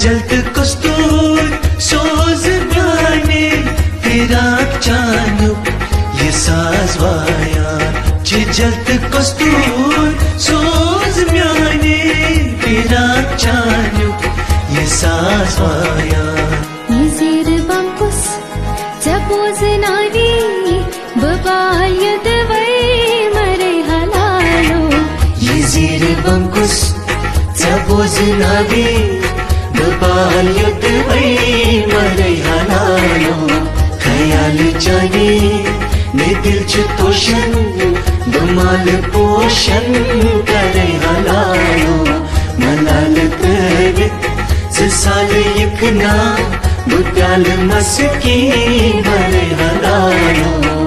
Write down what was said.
जलत कस्तूर सोज म्याने फिराक चानुक ये साज वाया जलत कस्तूर सोज म्याने फिराक चानुक ये साज via Yizir bamkus Japoz navi Babal yadvai Mare halalo Yizir bamkus Japoz navi Babal yadvai Mare halalo Khayal jani Ne dil ch toshan Damal poshan Kare halalo Malal tavit साल यखना बुद्याल मस्की मरे हलालो